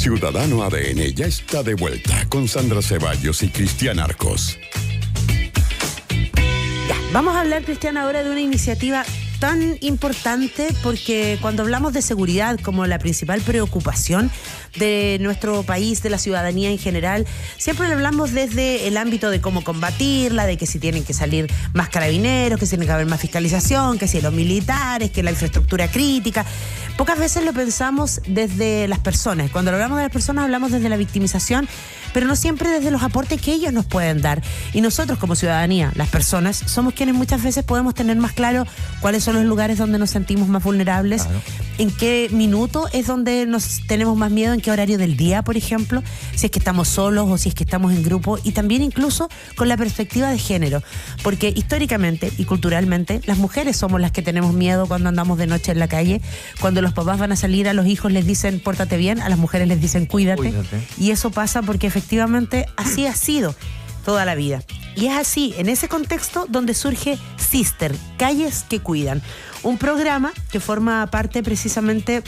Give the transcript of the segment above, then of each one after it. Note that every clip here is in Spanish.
Ciudadano ADN ya está de vuelta con Sandra Ceballos y Cristian Arcos. Vamos a hablar, Cristian, ahora de una iniciativa tan importante, porque cuando hablamos de seguridad como la principal preocupación de nuestro país, de la ciudadanía en general, siempre lo hablamos desde el ámbito de cómo combatirla, de que si tienen que salir más carabineros, que si tiene que haber más fiscalización, que si los militares, que la infraestructura crítica. Pocas veces lo pensamos desde las personas. Cuando hablamos de las personas hablamos desde la victimización, pero no siempre desde los aportes que ellos nos pueden dar. Y nosotros como ciudadanía, las personas, somos quienes muchas veces podemos tener más claro cuáles son los lugares donde nos sentimos más vulnerables, claro, en qué minuto es donde nos tenemos más miedo, en qué horario del día, por ejemplo, si es que estamos solos o si es que estamos en grupo, y también incluso con la perspectiva de género, porque históricamente y culturalmente las mujeres somos las que tenemos miedo cuando andamos de noche en la calle. Cuando los papás van a salir, a los hijos les dicen pórtate bien, a las mujeres les dicen cuídate. Y eso pasa porque efectivamente así ha sido toda la vida. Y es así, en ese contexto, donde surge Sister, Calles que Cuidan, un programa que forma parte precisamente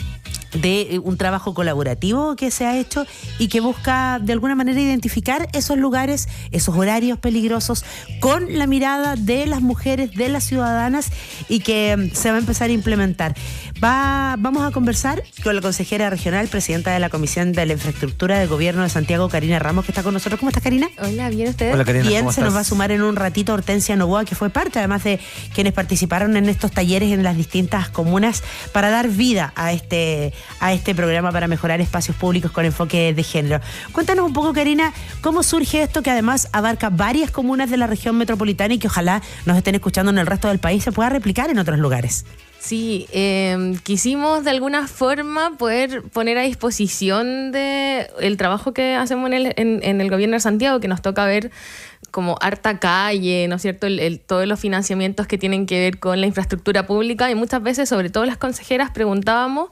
de un trabajo colaborativo que se ha hecho y que busca de alguna manera identificar esos lugares, esos horarios peligrosos con la mirada de las mujeres, de las ciudadanas, y que se va a empezar a implementar. Vamos a conversar con la consejera regional, presidenta de la Comisión de la Infraestructura del Gobierno de Santiago, Karina Ramos, que está con nosotros. ¿Cómo estás, Karina? Hola, ¿bien ustedes? Hola, Karina. Bien, se nos va a sumar en un ratito Hortensia Novoa, que fue parte además de quienes participaron en estos talleres en las distintas comunas para dar vida a este programa para mejorar espacios públicos con enfoque de género. Cuéntanos un poco, Karina, cómo surge esto que además abarca varias comunas de la región metropolitana y que ojalá nos estén escuchando en el resto del país, se pueda replicar en otros lugares. Sí, quisimos de alguna forma poder poner a disposición de el trabajo que hacemos en el gobierno de Santiago, que nos toca ver como harta calle, ¿no es cierto? Todos los financiamientos que tienen que ver con la infraestructura pública, y muchas veces, sobre todo las consejeras, preguntábamos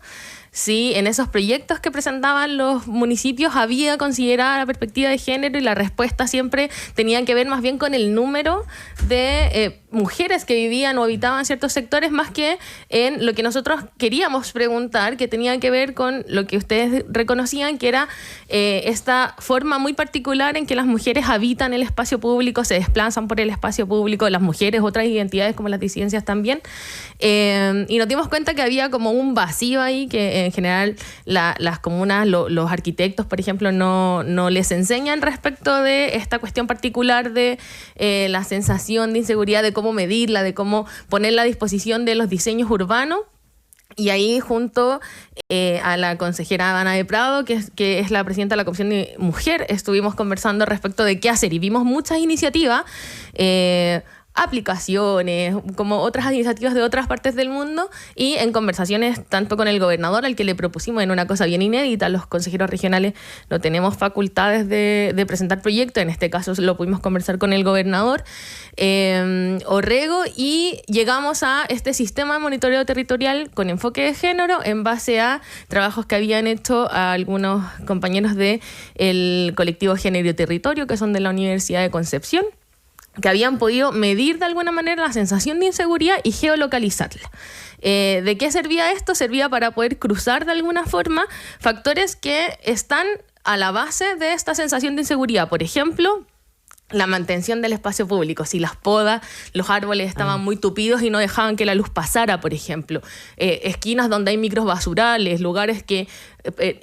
si en esos proyectos que presentaban los municipios había considerada la perspectiva de género, y la respuesta siempre tenía que ver más bien con el número de mujeres que vivían o habitaban en ciertos sectores, más que en lo que nosotros queríamos preguntar, que tenía que ver con lo que ustedes reconocían, que era esta forma muy particular en que las mujeres habitan el espacio público, se desplazan por el espacio público, las mujeres, otras identidades como las disidencias también, y nos dimos cuenta que había como un vacío ahí, que en general las comunas, los arquitectos, por ejemplo, no les enseñan respecto de esta cuestión particular de la sensación de inseguridad, de cómo medirla, de cómo ponerla a disposición de los diseños urbanos. Y ahí, junto a la consejera Ana de Prado, que es la presidenta de la Comisión de Mujer, estuvimos conversando respecto de qué hacer, y vimos muchas iniciativas, aplicaciones, como otras iniciativas de otras partes del mundo, y en conversaciones tanto con el gobernador, al que le propusimos en una cosa bien inédita. Los consejeros regionales no tenemos facultades de presentar proyectos, en este caso lo pudimos conversar con el gobernador Orrego, y llegamos a este sistema de monitoreo territorial con enfoque de género en base a trabajos que habían hecho a algunos compañeros del colectivo Género y Territorio, que son de la Universidad de Concepción, que habían podido medir de alguna manera la sensación de inseguridad y geolocalizarla. ¿De qué servía esto? Servía para poder cruzar de alguna forma factores que están a la base de esta sensación de inseguridad. Por ejemplo, la mantención del espacio público. Si las podas, los árboles estaban muy tupidos y no dejaban que la luz pasara, por ejemplo. Esquinas donde hay micros basurales, lugares que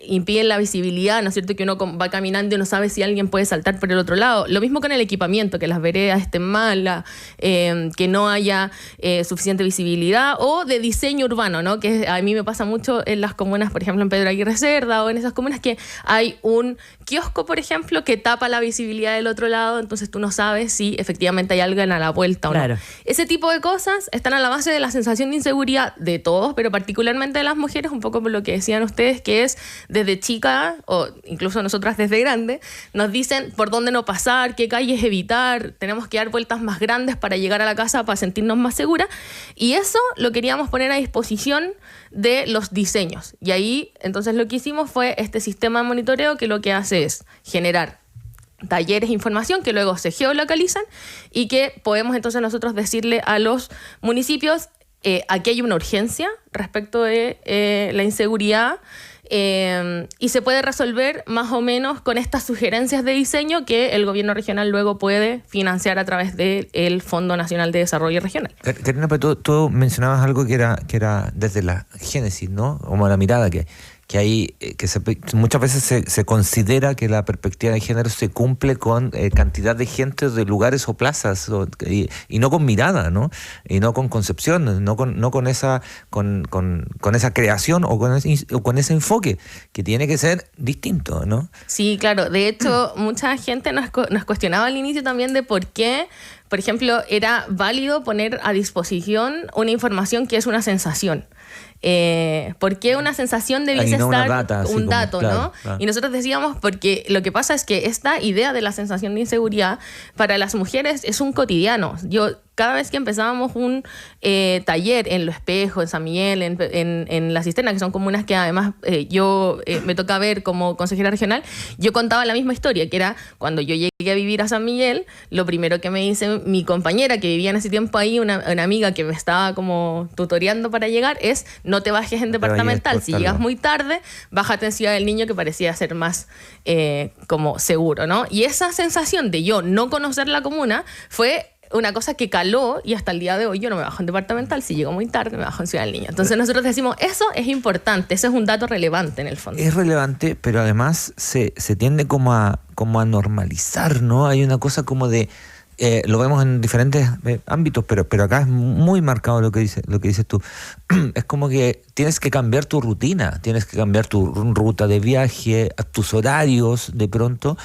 impiden la visibilidad, ¿no es cierto? Que uno va caminando y no sabe si alguien puede saltar por el otro lado. Lo mismo con el equipamiento, que las veredas estén malas, que no haya suficiente visibilidad, o de diseño urbano, ¿no? Que a mí me pasa mucho en las comunas, por ejemplo, en Pedro Aguirre Cerda, o en esas comunas que hay un kiosco, por ejemplo, que tapa la visibilidad del otro lado, entonces tú no sabes si efectivamente hay alguien a la vuelta o no. Ese tipo de cosas están a la base de la sensación de inseguridad de todos, pero particularmente de las mujeres, un poco por lo que decían ustedes, que es desde chica, o incluso nosotras desde grande, nos dicen por dónde no pasar, qué calles evitar, tenemos que dar vueltas más grandes para llegar a la casa, para sentirnos más seguras, y eso lo queríamos poner a disposición de los diseños. Y ahí entonces lo que hicimos fue este sistema de monitoreo, que lo que hace es generar talleres de información que luego se geolocalizan, y que podemos entonces nosotros decirle a los municipios aquí hay una urgencia respecto de la inseguridad, y se puede resolver más o menos con estas sugerencias de diseño que el gobierno regional luego puede financiar a través del Fondo Nacional de Desarrollo Regional. Karina, pero tú mencionabas algo que era desde la génesis, ¿no? Como la mirada que hay, muchas veces se considera que la perspectiva de género se cumple con cantidad de gente, de lugares o plazas, y no con mirada, ¿no? Y no con concepción, no con esa creación o con ese enfoque, que tiene que ser distinto, ¿no? Sí, claro. De hecho, mucha gente nos cuestionaba al inicio también de por qué, por ejemplo, era válido poner a disposición una información que es una sensación. ¿Por qué una sensación debiese estar un dato, claro, ¿no? Claro. Y nosotros decíamos, porque lo que pasa es que esta idea de la sensación de inseguridad para las mujeres es un cotidiano. Cada vez que empezábamos un taller en Lo Espejo, en San Miguel, en La Cisterna, que son comunas que además me toca ver como consejera regional, yo contaba la misma historia, que era cuando yo llegué a vivir a San Miguel, lo primero que me dice mi compañera que vivía en ese tiempo ahí, una amiga que me estaba como tutoreando para llegar, es: no te bajes en departamental, si llegas muy tarde, bájate en Ciudad del Niño, que parecía ser más como seguro, ¿no? Y esa sensación de yo no conocer la comuna fue una cosa que caló, y hasta el día de hoy yo no me bajo en departamental, si llego muy tarde me bajo en Ciudad del Niño. Entonces nosotros decimos, eso es importante, eso es un dato relevante en el fondo. Es relevante, pero además se tiende como a normalizar, ¿no? Hay una cosa como de... lo vemos en diferentes ámbitos, pero acá es muy marcado lo que dices tú. Es como que tienes que cambiar tu rutina, tienes que cambiar tu ruta de viaje, tus horarios de pronto,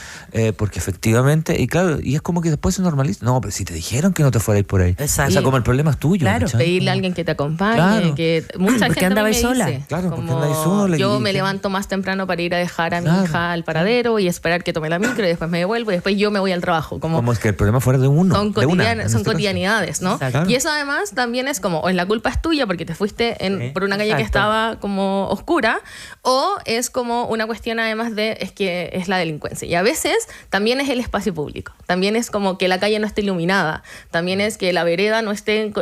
porque efectivamente, y claro, y es como que después se normaliza. No, pero si te dijeron que no te fueras por ahí. Exacto. O sea, como el problema es tuyo. Claro, pedirle a alguien que te acompañe, claro. Que mucha gente andaba ahí sola. Dice, claro, porque andaba sola. Yo me levanto más temprano para ir a dejar a mi hija al paradero y esperar que tome la micro, y después me devuelvo y después yo me voy al trabajo. Como es que el problema fuera de uno. Son cotidianidades, ¿no? Claro. Y eso además también es como, o es la culpa es tuya porque te fuiste por una calle que estaba como oscura, o es como una cuestión además de, es que es la delincuencia. Y a veces también es el espacio público, también es como que la calle no esté iluminada, también es que la vereda no esté,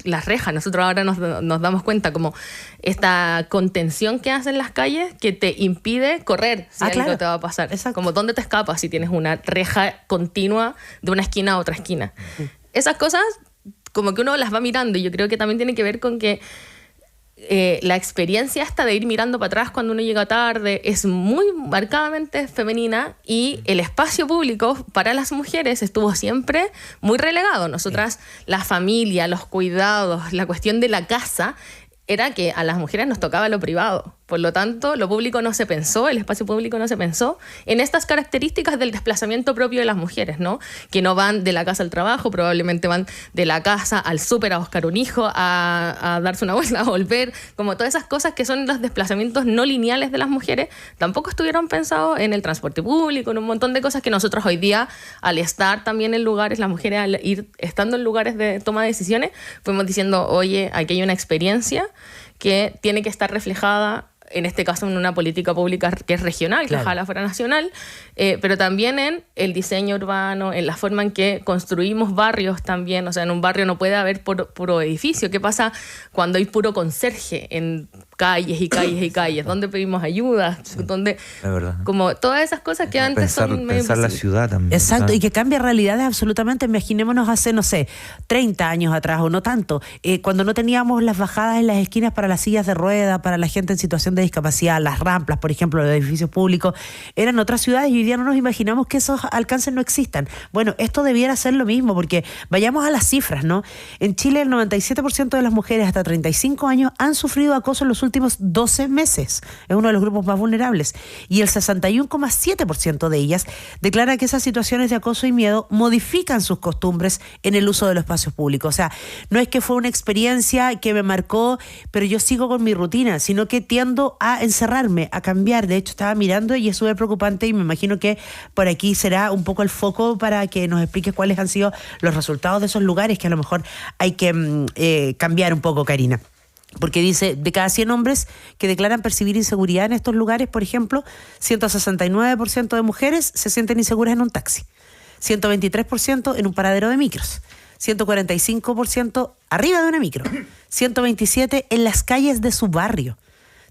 las rejas. Nosotros ahora nos damos cuenta como esta contención que hacen las calles que te impide correr si algo te va a pasar. Exacto. Como dónde te escapas si tienes una reja continua de una esquina a otra esquina. Esas cosas como que uno las va mirando, y yo creo que también tiene que ver con que la experiencia esta de ir mirando para atrás cuando uno llega tarde es muy marcadamente femenina, y el espacio público para las mujeres estuvo siempre muy relegado. Nosotras, la familia, los cuidados, la cuestión de la casa, era que a las mujeres nos tocaba lo privado. Por lo tanto, lo público no se pensó, el espacio público no se pensó en estas características del desplazamiento propio de las mujeres, ¿no? Que no van de la casa al trabajo, probablemente van de la casa al súper a buscar un hijo, a darse una vuelta, a volver, como todas esas cosas que son los desplazamientos no lineales de las mujeres, tampoco estuvieron pensados en el transporte público, en un montón de cosas que nosotros hoy día, al estar también en lugares, las mujeres al ir estando en lugares de toma de decisiones, fuimos diciendo, oye, aquí hay una experiencia que tiene que estar reflejada, en este caso en una política pública que es regional, que ojalá fuera nacional, pero también en el diseño urbano, en la forma en que construimos barrios también. O sea, en un barrio no puede haber puro edificio. ¿Qué pasa cuando hay puro conserje en calles y calles y calles? ¿Dónde pedimos ayuda? Sí, ¿Dónde? Es verdad. Como todas esas cosas que antes son... Pensar la ciudad también. Exacto, ¿sabes? y que cambia realidades absolutamente. Imaginémonos hace, no sé, 30 años atrás o no tanto, cuando no teníamos las bajadas en las esquinas para las sillas de rueda, para la gente en situación de discapacidad, las rampas, por ejemplo, de edificios públicos, eran otras ciudades, y hoy día no nos imaginamos que esos alcances no existan. Bueno, esto debiera ser lo mismo, porque vayamos a las cifras, ¿no? En Chile el 97% de las mujeres hasta 35 años han sufrido acoso en los últimos 12 meses. Es uno de los grupos más vulnerables. Y el 61,7% de ellas declara que esas situaciones de acoso y miedo modifican sus costumbres en el uso de los espacios públicos. O sea, no es que fue una experiencia que me marcó, pero yo sigo con mi rutina, sino que tiendo a encerrarme, a cambiar. De hecho, estaba mirando y es súper preocupante, y me imagino que por aquí será un poco el foco para que nos expliques cuáles han sido los resultados de esos lugares que a lo mejor hay que cambiar un poco, Karina. Porque dice, de cada 100 hombres que declaran percibir inseguridad en estos lugares, por ejemplo, 169% de mujeres se sienten inseguras en un taxi, 123% en un paradero de micros, 145% arriba de una micro, 127% en las calles de su barrio,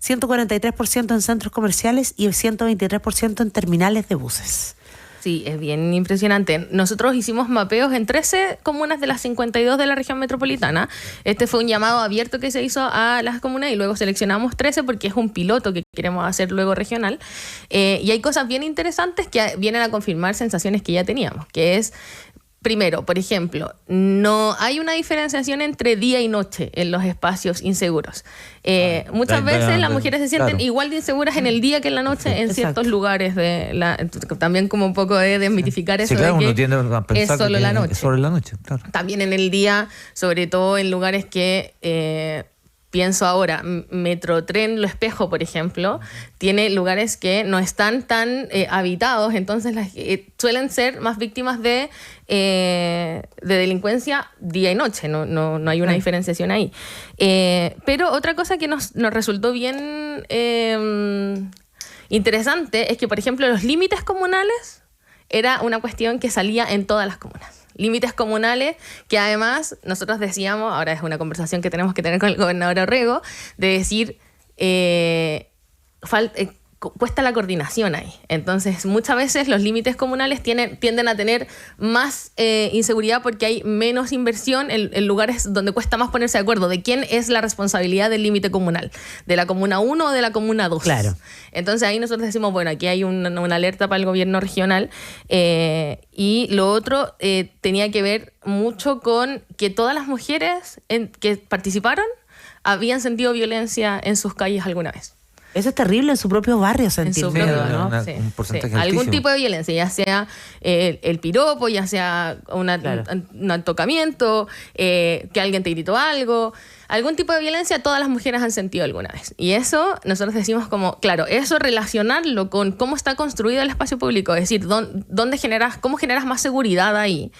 143% en centros comerciales y el 123% en terminales de buses. Sí, es bien impresionante. Nosotros hicimos mapeos en 13 comunas de las 52 de la región metropolitana. Este fue un llamado abierto que se hizo a las comunas y luego seleccionamos 13 porque es un piloto que queremos hacer luego regional. Y hay cosas bien interesantes que vienen a confirmar sensaciones que ya teníamos, que es... Primero, por ejemplo, no hay una diferenciación entre día y noche en los espacios inseguros. Muchas veces las mujeres se sienten igual de inseguras en el día que en la noche en ciertos lugares también como un poco de desmitificar eso, claro, de que uno tiende a pensar es solo la noche. Es solo la noche, claro. También en el día, sobre todo en lugares que... pienso ahora, Metrotren Lo Espejo, por ejemplo, tiene lugares que no están tan habitados, entonces suelen ser más víctimas de delincuencia día y noche, no hay una diferenciación ahí. Pero otra cosa que nos resultó bien interesante es que, por ejemplo, los límites comunales era una cuestión que salía en todas las comunas. Límites comunales que además nosotros decíamos, ahora es una conversación que tenemos que tener con el gobernador Orrego, de decir, cuesta la coordinación ahí. Entonces, muchas veces los límites comunales tienden a tener más inseguridad porque hay menos inversión en lugares donde cuesta más ponerse de acuerdo de quién es la responsabilidad del límite comunal, de la comuna 1 o de la comuna 2. Claro. Entonces, ahí nosotros decimos, bueno, aquí hay una alerta para el gobierno regional y lo otro tenía que ver mucho con que todas las mujeres que participaron habían sentido violencia en sus calles alguna vez. Eso es terrible en su propio barrio sentir miedo, ¿no? Sí, un porcentaje sí. Algún altísimo. tipo de violencia, ya sea el piropo, ya sea un tocamiento, que alguien te gritó algo, algún tipo de violencia, todas las mujeres han sentido alguna vez. Y eso nosotros decimos como, claro, eso relacionarlo con cómo está construido el espacio público, es decir, cómo generas más seguridad ahí.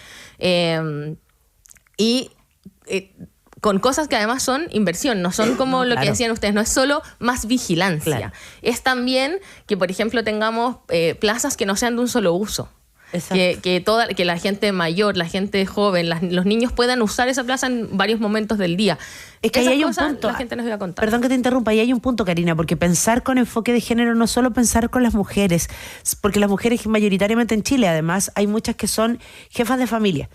Con cosas que además son inversión, no son como lo que decían ustedes, no es solo más vigilancia. Claro. Es también que, por ejemplo, tengamos plazas que no sean de un solo uso. Que la gente mayor, la gente joven, los niños puedan usar esa plaza en varios momentos del día. Es que ahí hay un punto. La gente nos iba a contar. Perdón que te interrumpa, ahí hay un punto, Karina, porque pensar con enfoque de género no es solo pensar con las mujeres, porque las mujeres mayoritariamente en Chile, además, hay muchas que son jefas de familia.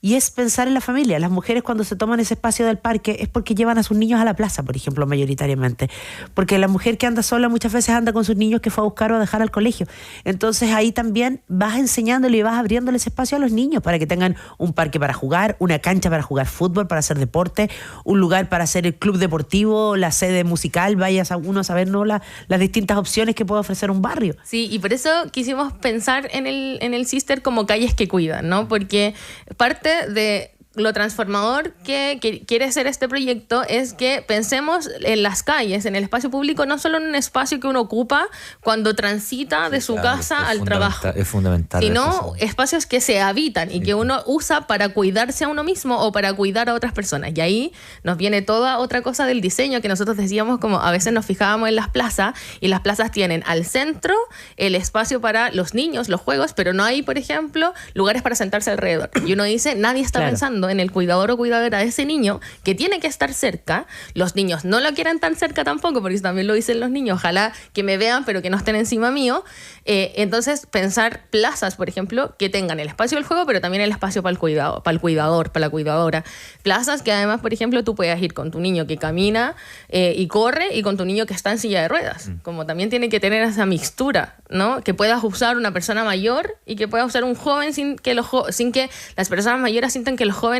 Y es pensar en la familia. Las mujeres cuando se toman ese espacio del parque es porque llevan a sus niños a la plaza, por ejemplo, mayoritariamente. Porque la mujer que anda sola muchas veces anda con sus niños que fue a buscar o a dejar al colegio. Entonces ahí también vas enseñándole y vas abriéndole ese espacio a los niños para que tengan un parque para jugar, una cancha para jugar fútbol, para hacer deporte, un lugar para hacer el club deportivo, la sede musical, vayas a uno a saber, ¿no? las distintas opciones que puede ofrecer un barrio. Sí, y por eso quisimos pensar en el Sister como calles que cuidan, ¿no? Porque parte de lo transformador que quiere ser este proyecto es que pensemos en las calles, en el espacio público, no solo en un espacio que uno ocupa cuando transita de su casa al trabajo. Es fundamental. Sino espacios que se habitan y que uno usa para cuidarse a uno mismo o para cuidar a otras personas. Y ahí nos viene toda otra cosa del diseño que nosotros decíamos, como a veces nos fijábamos en las plazas, y las plazas tienen al centro el espacio para los niños, los juegos, pero no hay, por ejemplo, lugares para sentarse alrededor. Y uno dice, nadie está pensando en el cuidador o cuidadora de ese niño que tiene que estar cerca. Los niños no lo quieren tan cerca tampoco, porque también lo dicen los niños, ojalá que me vean pero que no estén encima mío. Entonces pensar plazas, por ejemplo, que tengan el espacio del juego pero también el espacio para el cuidado, para el cuidador, para la cuidadora. Plazas que además, por ejemplo, tú puedas ir con tu niño que camina y corre y con tu niño que está en silla de ruedas. Como también tiene que tener esa mixtura, ¿no? Que puedas usar una persona mayor y que pueda usar un joven sin que las personas mayores sientan que los jóvenes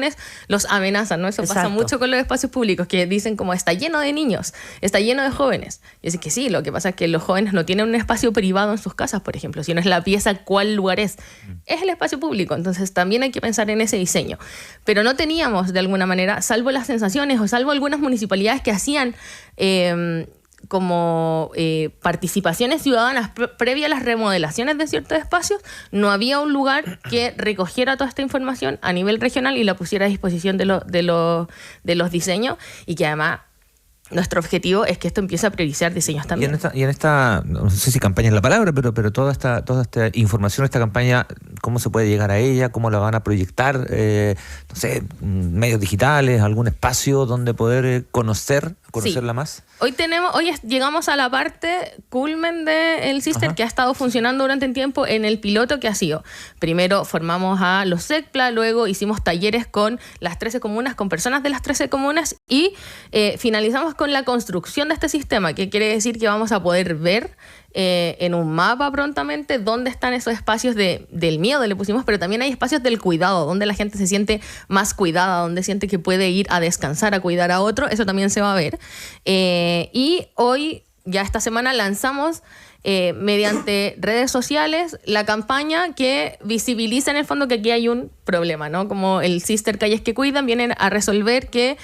los amenazan, ¿no? Eso pasa mucho con los espacios públicos, que dicen como está lleno de niños, está lleno de jóvenes. Y es que sí, lo que pasa es que los jóvenes no tienen un espacio privado en sus casas, por ejemplo. Si no es la pieza, ¿cuál lugar es? Es el espacio público. Entonces también hay que pensar en ese diseño. Pero no teníamos, de alguna manera, salvo las sensaciones o salvo algunas municipalidades que hacían como participaciones ciudadanas previa a las remodelaciones de ciertos espacios, no había un lugar que recogiera toda esta información a nivel regional y la pusiera a disposición de los diseños, y que además nuestro objetivo es que esto empiece a priorizar diseños también. Y en esta, no sé si campaña es la palabra, pero toda esta información, esta campaña, ¿cómo se puede llegar a ella? ¿Cómo la van a proyectar? No sé, medios digitales, algún espacio donde poder conocer conocerla más? Hoy llegamos a la parte culmen del Sister, que ha estado funcionando durante un tiempo en el piloto que ha sido. Primero formamos a los SECPLA, luego hicimos talleres con las 13 comunas, con personas de las 13 comunas y finalizamos con la construcción de este sistema, que quiere decir que vamos a poder ver en un mapa prontamente dónde están esos espacios del miedo, le pusimos, pero también hay espacios del cuidado, donde la gente se siente más cuidada, donde siente que puede ir a descansar, a cuidar a otro, eso también se va a ver. Y hoy, ya esta semana, lanzamos mediante redes sociales la campaña que visibiliza en el fondo que aquí hay un problema, ¿no? Como el Sister Calles que Cuidan vienen a resolver que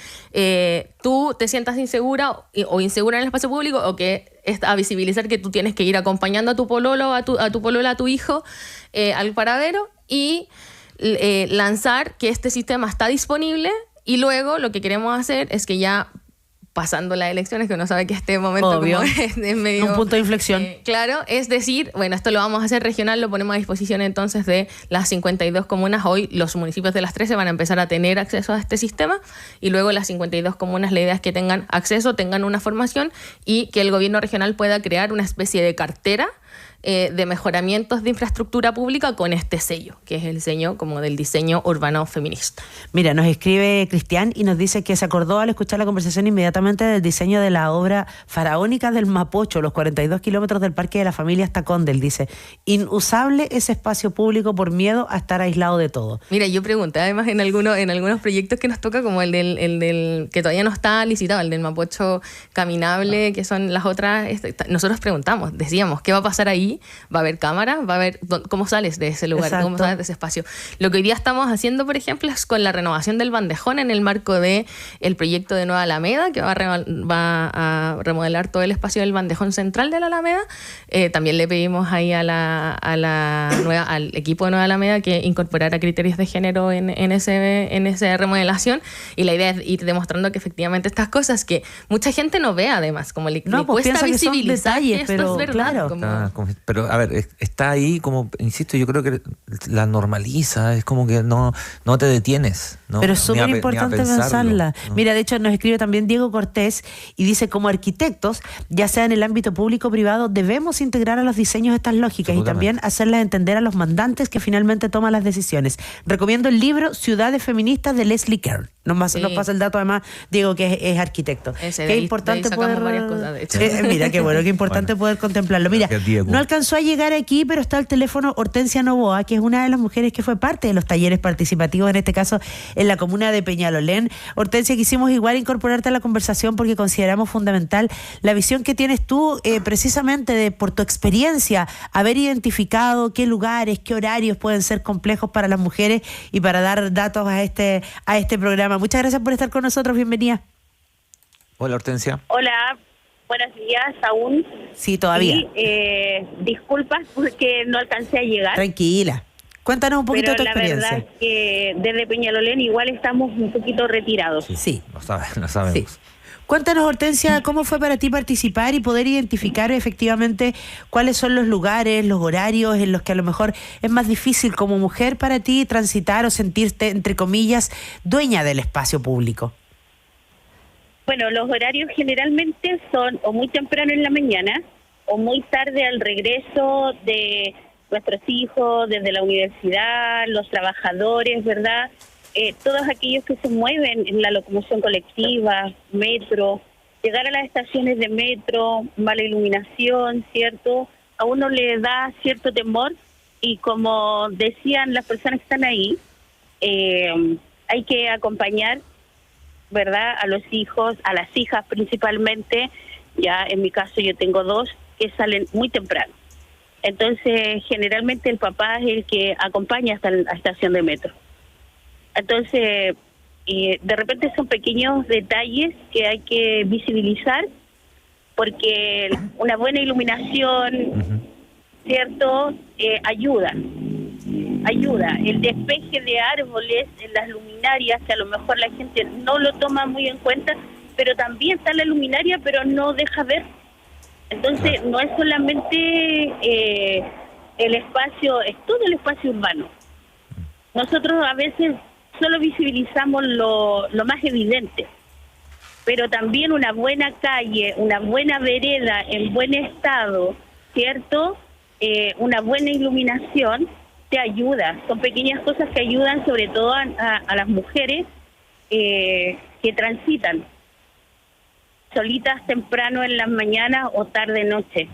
tú te sientas insegura o insegura en el espacio público, o que a visibilizar que tú tienes que ir acompañando a tu pololo, a tu polola, a tu hijo al paradero, y lanzar que este sistema está disponible. Y luego lo que queremos hacer es que ya pasando las elecciones, que uno sabe que este momento obvio, como es medio, un punto de inflexión. Claro, es decir, bueno, esto lo vamos a hacer regional, lo ponemos a disposición entonces de las 52 comunas. Hoy los municipios de las 13 van a empezar a tener acceso a este sistema, y luego las 52 comunas, la idea es que tengan acceso, tengan una formación, y que el gobierno regional pueda crear una especie de cartera de mejoramientos de infraestructura pública con este sello, que es el sello como del diseño urbano feminista. Mira, nos escribe Cristian y nos dice que se acordó al escuchar la conversación inmediatamente del diseño de la obra faraónica del Mapocho, los 42 kilómetros del Parque de la Familia hasta Condel. Dice, inusable ese espacio público por miedo a estar aislado de todo. Mira, yo pregunté además en algunos proyectos que nos toca, como el del que todavía no está licitado, el del Mapocho caminable, que son las otras, nosotros preguntamos, decíamos, ¿qué va a pasar ahí? ¿Va a haber cámara? ¿Va a haber cómo sales de ese lugar? Exacto. ¿Cómo sales de ese espacio? Lo que hoy día estamos haciendo, por ejemplo, es con la renovación del bandejón en el marco de el proyecto de Nueva Alameda, que va a remodelar todo el espacio del bandejón central de la Alameda. También le pedimos ahí al equipo de Nueva Alameda que incorporara criterios de género en esa remodelación, y la idea es ir demostrando que efectivamente estas cosas que mucha gente no ve, además, como le cuesta visibilizar que esto pero, es verdad. claro. Pero, a ver, está ahí como, insisto, yo creo que la normaliza, es como que no te detienes, ¿no? Pero es súper Ni a importante pensarlo, pensarla. ¿no? Mira, de hecho nos escribe también Diego Cortés y dice, como arquitectos, ya sea en el ámbito público o privado, debemos integrar a los diseños estas lógicas y también hacerlas entender a los mandantes que finalmente toman las decisiones. Recomiendo el libro Ciudades Feministas de Leslie Kern. Nos pasa el dato además, Diego, que es arquitecto. Qué importante poder... varias cosas, de hecho. Mira, qué bueno, qué importante poder contemplarlo. Mira, no alcanzó a llegar aquí, pero está al teléfono Hortensia Novoa, que es una de las mujeres que fue parte de los talleres participativos, en este caso en la comuna de Peñalolén. Hortensia, quisimos igual incorporarte a la conversación porque consideramos fundamental la visión que tienes tú, precisamente por tu experiencia, haber identificado qué lugares, qué horarios pueden ser complejos para las mujeres, y para dar datos a este programa. Muchas gracias por estar con nosotros, bienvenida. Hola, Hortensia. Hola, buenos días aún. Sí, todavía. Y, disculpas porque no alcancé a llegar. Tranquila. Cuéntanos un poquito de tu experiencia. Pero la verdad es que desde Peñalolén igual estamos un poquito retirados. Sí. Lo sabemos. Sí. Cuéntanos, Hortensia, ¿cómo fue para ti participar y poder identificar efectivamente cuáles son los lugares, los horarios en los que a lo mejor es más difícil como mujer para ti transitar o sentirte, entre comillas, dueña del espacio público? Bueno, los horarios generalmente son o muy temprano en la mañana o muy tarde al regreso de nuestros hijos desde la universidad, los trabajadores, ¿verdad? Todos aquellos que se mueven en la locomoción colectiva, metro, llegar a las estaciones de metro, mala iluminación, ¿cierto? A uno le da cierto temor, y como decían las personas que están ahí, hay que acompañar, ¿verdad?, a los hijos, a las hijas principalmente. Ya en mi caso yo tengo 2 que salen muy temprano. Entonces generalmente el papá es el que acompaña hasta la estación de metro. Entonces, de repente son pequeños detalles que hay que visibilizar, porque una buena iluminación, ¿cierto?, ayuda. El despeje de árboles en las luminarias, que a lo mejor la gente no lo toma muy en cuenta, pero también está la luminaria, pero no deja ver. Entonces, no es solamente el espacio, es todo el espacio urbano. Nosotros a veces solo visibilizamos lo más evidente, pero también una buena calle, una buena vereda en buen estado, ¿cierto? Una buena iluminación te ayuda. Son pequeñas cosas que ayudan sobre todo a las mujeres que transitan solitas temprano en las mañanas o tarde noche.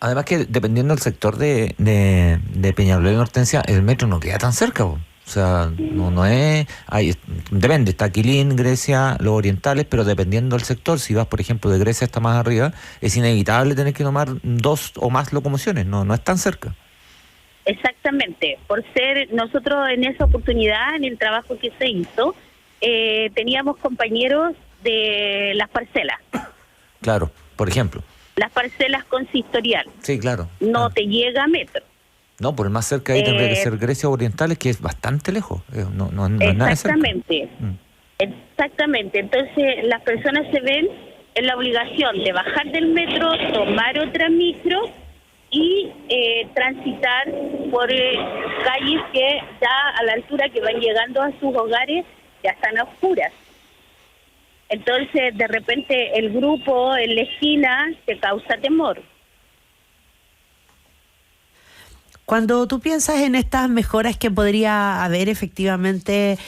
Además que dependiendo del sector de Peñalolén y Hortensia, el metro no queda tan cerca, po. O sea, no es... depende, está Quilín, Grecia, los orientales, pero dependiendo del sector, si vas, por ejemplo, de Grecia hasta más arriba, es inevitable tener que tomar 2 o más locomociones, no es tan cerca. Exactamente, por ser nosotros en esa oportunidad, en el trabajo que se hizo, teníamos compañeros de las parcelas. Claro, por ejemplo. Las parcelas consistorial. Sí, claro. No te llega a metro. No, por el más cerca ahí tendría que ser Grecia Orientales, que es bastante lejos. No es nada cerca. Exactamente. Entonces las personas se ven en la obligación de bajar del metro, tomar otra micro y transitar por calles que ya a la altura que van llegando a sus hogares ya están a oscuras. Entonces de repente el grupo en la esquina te causa temor. Cuando tú piensas en estas mejoras que podría haber efectivamente,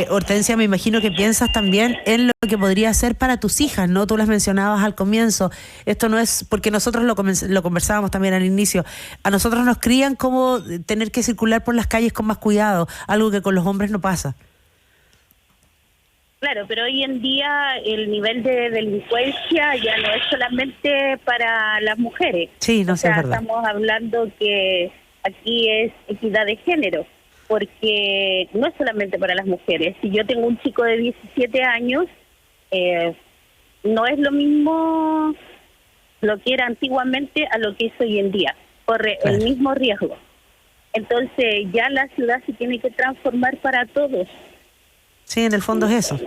Hortensia, me imagino que piensas también en lo que podría hacer para tus hijas, ¿no? Tú las mencionabas al comienzo. Esto no es, porque nosotros lo conversábamos también al inicio, a nosotros nos crían como tener que circular por las calles con más cuidado, algo que con los hombres no pasa. Claro, pero hoy en día el nivel de delincuencia ya no es solamente para las mujeres. Sí, no sé, es verdad. Estamos hablando que aquí es equidad de género, porque no es solamente para las mujeres. Si yo tengo un chico de 17 años, no es lo mismo lo que era antiguamente a lo que es hoy en día. Corre el mismo riesgo. Entonces ya la ciudad se tiene que transformar para todos. Sí, en el fondo es eso.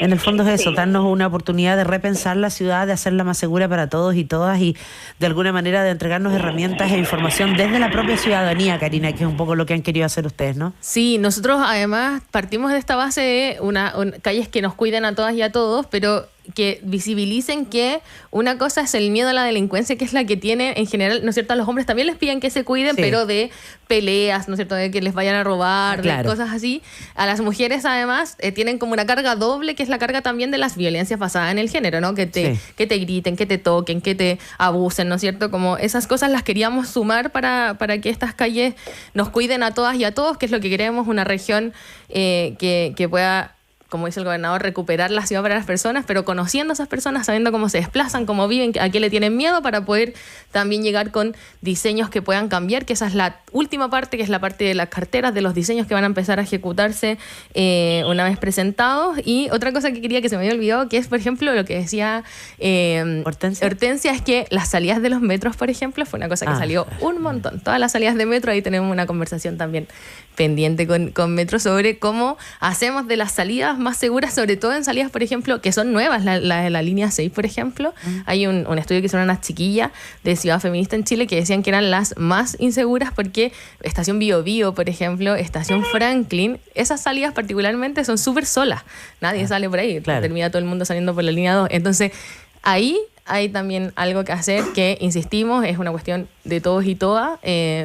En el fondo es eso, darnos una oportunidad de repensar la ciudad, de hacerla más segura para todos y todas y de alguna manera de entregarnos herramientas e información desde la propia ciudadanía, Karina, que es un poco lo que han querido hacer ustedes, ¿no? Sí, nosotros además partimos de esta base de calles que nos cuiden a todas y a todos, pero que visibilicen que una cosa es el miedo a la delincuencia, que es la que tiene en general, ¿no es cierto? A los hombres también les piden que se cuiden, pero de peleas, ¿no es cierto? De que les vayan a robar, de cosas así. A las mujeres además tienen como una carga doble, que es la carga también de las violencias basadas en el género, ¿no? Que te griten, que te toquen, que te abusen, ¿no es cierto? Como esas cosas las queríamos sumar para que estas calles nos cuiden a todas y a todos, que es lo que queremos, una región que pueda, como dice el gobernador, recuperar la ciudad para las personas, pero conociendo a esas personas, sabiendo cómo se desplazan, cómo viven, a qué le tienen miedo, para poder también llegar con diseños que puedan cambiar, que esa es la última parte, que es la parte de las carteras, de los diseños que van a empezar a ejecutarse una vez presentados. Y otra cosa que quería, que se me había olvidado, que es, por ejemplo, lo que decía Hortensia, es que las salidas de los metros, por ejemplo, fue una cosa que salió un montón. Todas las salidas de metro, ahí tenemos una conversación también pendiente con Metro sobre cómo hacemos de las salidas más seguras, sobre todo en salidas, por ejemplo, que son nuevas, la línea 6, por ejemplo. Hay un estudio que hicieron unas chiquillas de Ciudad Feminista en Chile que decían que eran las más inseguras porque Estación Bio Bio, por ejemplo, Estación Franklin, esas salidas particularmente son súper solas. Nadie sale por ahí, termina todo el mundo saliendo por la línea 2. Entonces, ahí hay también algo que hacer, que insistimos, es una cuestión de todos y todas,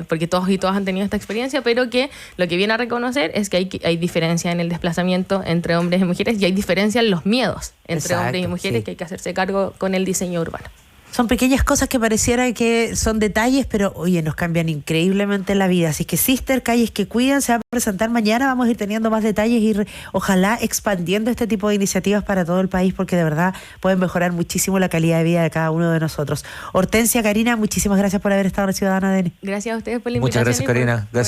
porque todos y todas han tenido esta experiencia, pero que lo que viene a reconocer es que hay diferencia en el desplazamiento entre hombres y mujeres, y hay diferencia en los miedos entre hombres y mujeres, que hay que hacerse cargo con el diseño urbano. Son pequeñas cosas que pareciera que son detalles, pero oye, nos cambian increíblemente la vida. Así que Sister, calles que cuidan, se va a presentar mañana. Vamos a ir teniendo más detalles y ojalá expandiendo este tipo de iniciativas para todo el país, porque de verdad pueden mejorar muchísimo la calidad de vida de cada uno de nosotros. Hortensia, Karina, muchísimas gracias por haber estado en Ciudadana ADN. Gracias a ustedes por la invitación. Muchas gracias, Karina. Gracias.